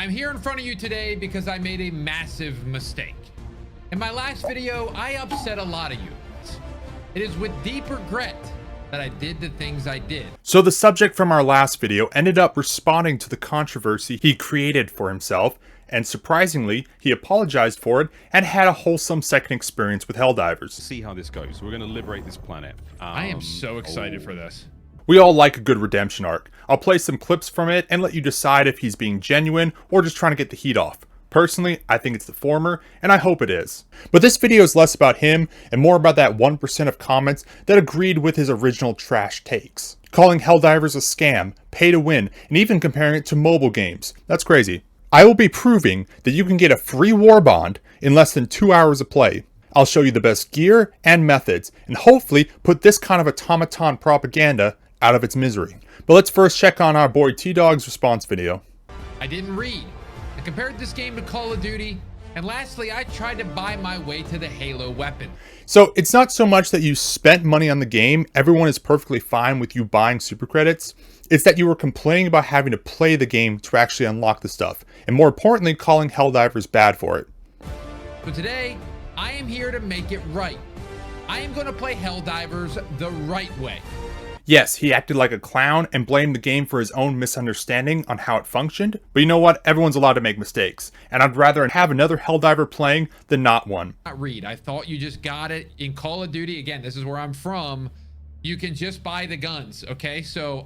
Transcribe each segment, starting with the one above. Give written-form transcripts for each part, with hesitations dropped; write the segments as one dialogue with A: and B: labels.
A: I'm here in front of you today because I made a massive mistake. In my last video, I upset a lot of you. It is with deep regret that I did the things I did.
B: So the subject from our last video ended up responding to the controversy he created for himself, and surprisingly, he apologized for it and had a wholesome second experience with Helldivers.
C: See how this goes. We're going to liberate this planet.
A: I am so excited for this.
B: We all like a good redemption arc. I'll play some clips from it and let you decide if he's being genuine or just trying to get the heat off. Personally, I think it's the former, and I hope it is. But this video is less about him and more about that 1% of comments that agreed with his original trash takes. Calling Helldivers a scam, pay to win, and even comparing it to mobile games. That's crazy. I will be proving that you can get a free Warbond in less than 2 hours of play. I'll show you the best gear and methods, and hopefully put this kind of automaton propaganda out of its misery. But let's first check on our boy Tdawg's response video.
A: I didn't read. I compared this game to Call of Duty, and lastly, I tried to buy my way to the Halo weapon.
B: So it's not so much that you spent money on the game, everyone is perfectly fine with you buying super credits. It's that you were complaining about having to play the game to actually unlock the stuff, and more importantly, calling Helldivers bad for it.
A: So today, I am here to make it right. I am going to play Helldivers the right way.
B: Yes, he acted like a clown and blamed the game for his own misunderstanding on how it functioned, but you know what? Everyone's allowed to make mistakes, and I'd rather have another Helldiver playing than not one.
A: Read. I thought you just got it in Call of Duty. Again, this is where I'm from. You can just buy the guns, okay? So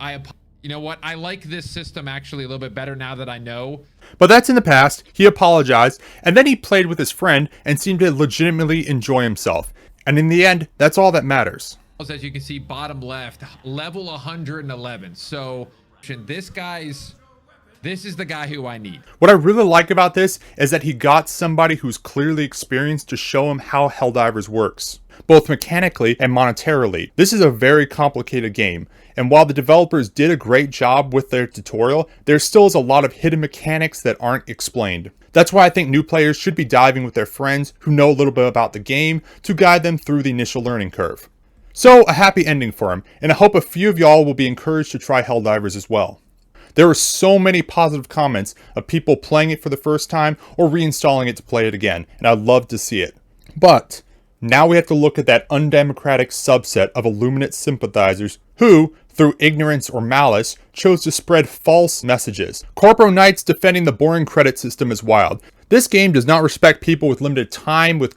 A: you know what? I like this system actually a little bit better now that I know.
B: But that's in the past. He apologized, and then he played with his friend and seemed to legitimately enjoy himself. And in the end, that's all that matters.
A: As you can see, bottom left, level 111. So this is the guy who I need.
B: What I really like about this is that he got somebody who's clearly experienced to show him how Helldivers works, both mechanically and monetarily. This is a very complicated game, and while the developers did a great job with their tutorial, there still is a lot of hidden mechanics that aren't explained. That's why I think new players should be diving with their friends who know a little bit about the game to guide them through the initial learning curve. So, a happy ending for him, and I hope a few of y'all will be encouraged to try Helldivers as well. There were so many positive comments of people playing it for the first time or reinstalling it to play it again, and I'd love to see it. But, now we have to look at that undemocratic subset of Illuminate sympathizers who, through ignorance or malice, chose to spread false messages. Corpo Knights defending the boring credit system is wild. This game does not respect people with limited time with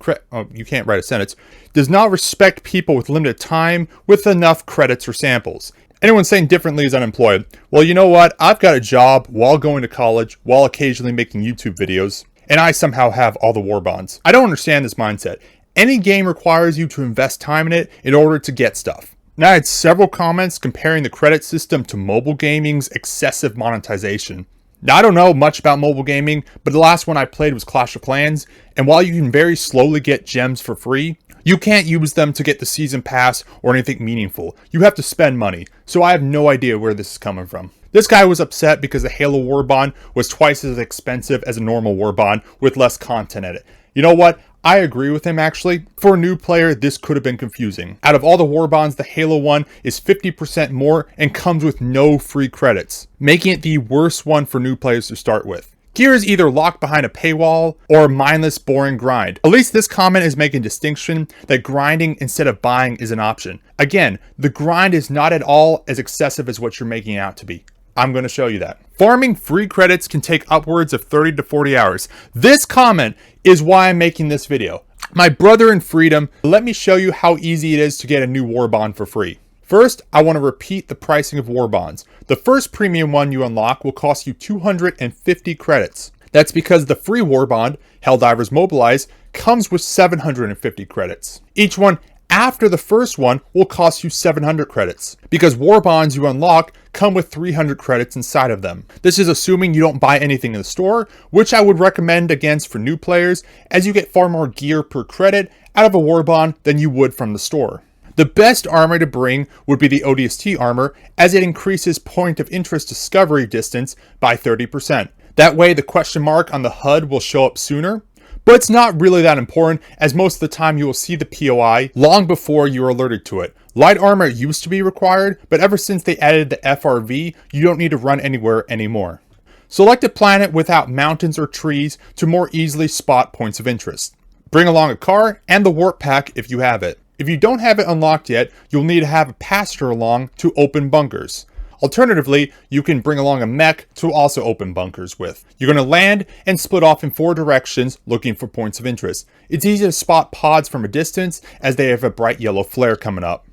B: you can't write a sentence. Does not respect people with limited time with enough credits or samples. Anyone saying differently is unemployed. Well, you know what? I've got a job while going to college, while occasionally making YouTube videos, and I somehow have all the Warbonds. I don't understand this mindset. Any game requires you to invest time in it in order to get stuff. Now, I had several comments comparing the credit system to mobile gaming's excessive monetization. Now, I don't know much about mobile gaming, but the last one I played was Clash of Clans, and while you can very slowly get gems for free, you can't use them to get the season pass or anything meaningful. You have to spend money, so I have no idea where this is coming from. This guy was upset because the Halo Warbond was twice as expensive as a normal Warbond with less content in it. You know what? I agree with him actually. For a new player, this could have been confusing. Out of all the Warbonds, the Halo one is 50% more and comes with no free credits, making it the worst one for new players to start with. Gear is either locked behind a paywall or a mindless, boring grind. At least this comment is making distinction that grinding instead of buying is an option. Again, the grind is not at all as excessive as what you're making it out to be. I'm going to show you that. Farming free credits can take upwards of 30 to 40 hours. This comment is why I'm making this video. My brother in freedom, let me show you how easy it is to get a new Warbond for free. First, I want to repeat the pricing of Warbonds. The first premium one you unlock will cost you 250 credits. That's because the free Warbond, Helldivers Mobilize, comes with 750 credits. Each one after the first one will cost you 700 credits, because Warbonds you unlock come with 300 credits inside of them. This is assuming you don't buy anything in the store, which I would recommend against for new players, as you get far more gear per credit out of a Warbond than you would from the store. The best armor to bring would be the ODST armor, as it increases point of interest discovery distance by 30%. That way the question mark on the HUD will show up sooner. But it's not really that important, as most of the time you will see the POI long before you're alerted to it. Light armor used to be required, but ever since they added the FRV, you don't need to run anywhere anymore. Select a planet without mountains or trees to more easily spot points of interest. Bring along a car and the warp pack if you have it. If you don't have it unlocked yet, you'll need to have a passenger along to open bunkers. Alternatively, you can bring along a mech to also open bunkers with. You're going to land and split off in 4 directions looking for points of interest. It's easy to spot pods from a distance as they have a bright yellow flare coming up.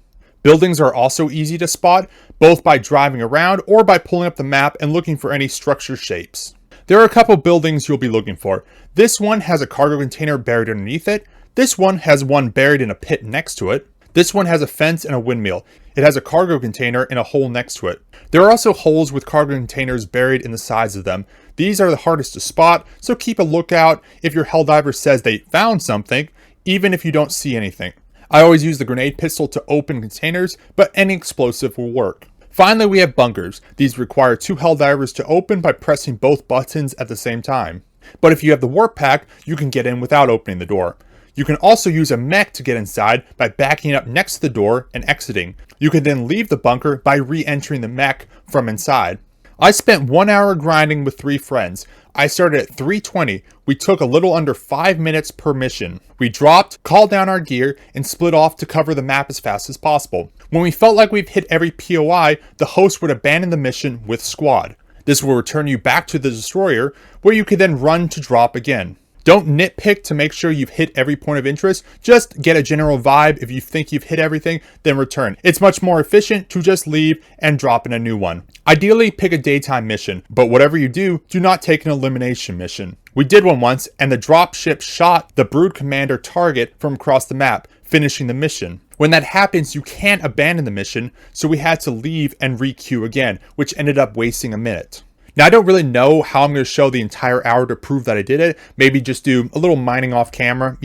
B: Buildings are also easy to spot, both by driving around or by pulling up the map and looking for any structure shapes. There are a couple buildings you'll be looking for. This one has a cargo container buried underneath it. This one has one buried in a pit next to it. This one has a fence and a windmill. It has a cargo container in a hole next to it. There are also holes with cargo containers buried in the sides of them. These are the hardest to spot, so keep a lookout if your Helldiver says they found something, even if you don't see anything. I always use the grenade pistol to open containers, but any explosive will work. Finally, we have bunkers. These require 2 Helldivers to open by pressing both buttons at the same time. But if you have the warp pack, you can get in without opening the door. You can also use a mech to get inside by backing up next to the door and exiting. You can then leave the bunker by re-entering the mech from inside. I spent 1 hour grinding with 3 friends. I started at 3:20. We took a little under 5 minutes per mission. We dropped, called down our gear, and split off to cover the map as fast as possible. When we felt like we've hit every POI, the host would abandon the mission with squad. This will return you back to the destroyer, where you can then run to drop again. Don't nitpick to make sure you've hit every point of interest. Just get a general vibe. If you think you've hit everything, then return. It's much more efficient to just leave and drop in a new one. Ideally, pick a daytime mission, but whatever you do not take an elimination mission. We did one once, and the dropship shot the Brood Commander target from across the map, finishing the mission. When that happens, you can't abandon the mission, so we had to leave and re-queue again, which ended up wasting a minute. Now, I don't really know how I'm going to show the entire hour to prove that I did it. Maybe just do a little mining off camera,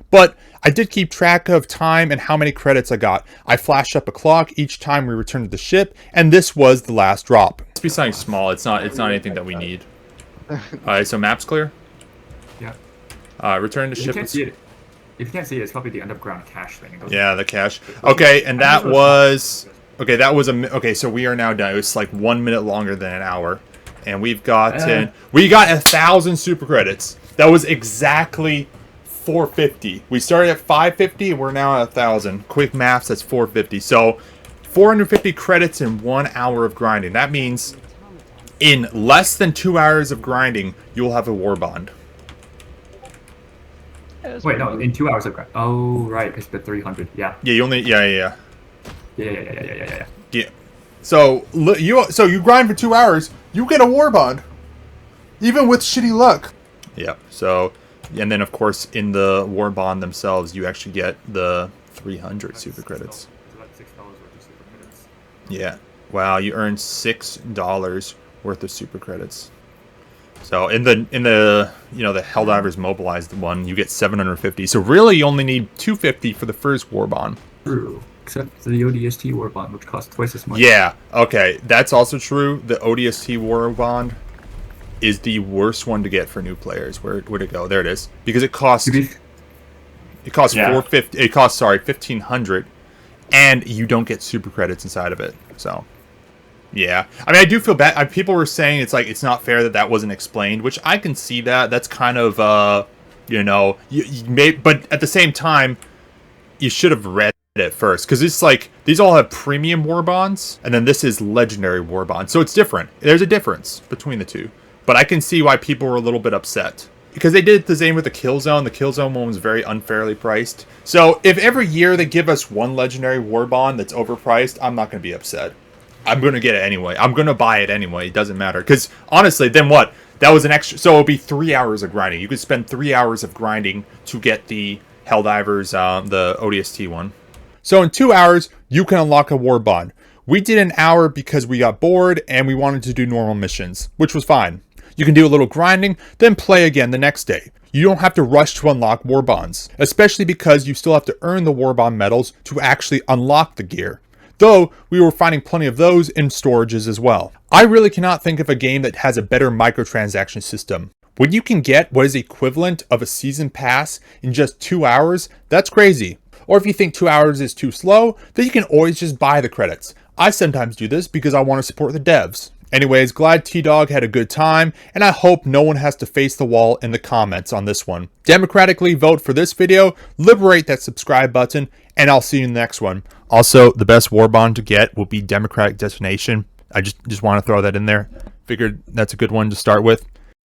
B: But I did keep track of time and how many credits I got. I flashed up a clock each time we returned to the ship, and this was the last drop. It's be something small. It's not anything that we need. Alright, so map's clear?
D: Yeah.
B: Return to ship.
D: You can't see it. If you can't see it, it's probably the underground cache thing.
B: Yeah, the cache. Okay, and that was... Okay, that was okay, so we are now done. It was like 1 minute longer than an hour. And we got 1,000 super credits. That was exactly 450. We started at 550 and we're now at 1,000. Quick maths, that's 450. So 450 credits in 1 hour of grinding. That means in less than 2 hours of grinding, you'll have a warbond.
D: Wait, no, in 2 hours of grind. Oh, right, because the 300. Yeah.
B: Yeah, you only Yeah. So you grind for 2 hours, you get a warbond, even with shitty luck. Yeah. So, and then of course in the warbond themselves, you actually get the 300 super credits.
D: So that's $6 worth of super credits.
B: Yeah. Wow, you earn $6 worth of super credits. So in the the Helldivers mobilized one, you get 750. So really, you only need 250 for the first warbond.
D: True. Except the ODST Warbond, which costs twice as much.
B: Yeah, okay. That's also true. The ODST Warbond is the worst one to get for new players. Where'd it go? There it is. Because it costs... It costs 450. It costs, 1,500. And you don't get super credits inside of it. So, yeah. I mean, I do feel bad. People were saying it's not fair that wasn't explained, which I can see that. That's kind of, but at the same time, you should have read at first, because it's these all have premium warbonds, and then this is legendary warbond, so it's different. There's a difference between the two, but I can see why people were a little bit upset, because they did the same with the kill zone. The kill zone one was very unfairly priced. So if every year they give us one legendary warbond that's overpriced, I'm not going to be upset. I'm going to get it anyway. I'm going to buy it anyway. It doesn't matter, because honestly, then what? That was an extra, so it'll be 3 hours of grinding. You could spend 3 hours of grinding to get the Helldivers, the ODST one. So in 2 hours, you can unlock a warbond. We did an hour because we got bored and we wanted to do normal missions, which was fine. You can do a little grinding, then play again the next day. You don't have to rush to unlock warbonds, especially because you still have to earn the warbond medals to actually unlock the gear. Though, we were finding plenty of those in storages as well. I really cannot think of a game that has a better microtransaction system. When you can get what is equivalent of a season pass in just 2 hours, that's crazy. Or if you think 2 hours is too slow, then you can always just buy the credits. I sometimes do this because I want to support the devs. Anyways, glad Tdawg had a good time, and I hope no one has to face the wall in the comments on this one. Democratically vote for this video, liberate that subscribe button, and I'll see you in the next one. Also, the best warbond to get will be Democratic Detonation. I just want to throw that in there. Figured that's a good one to start with.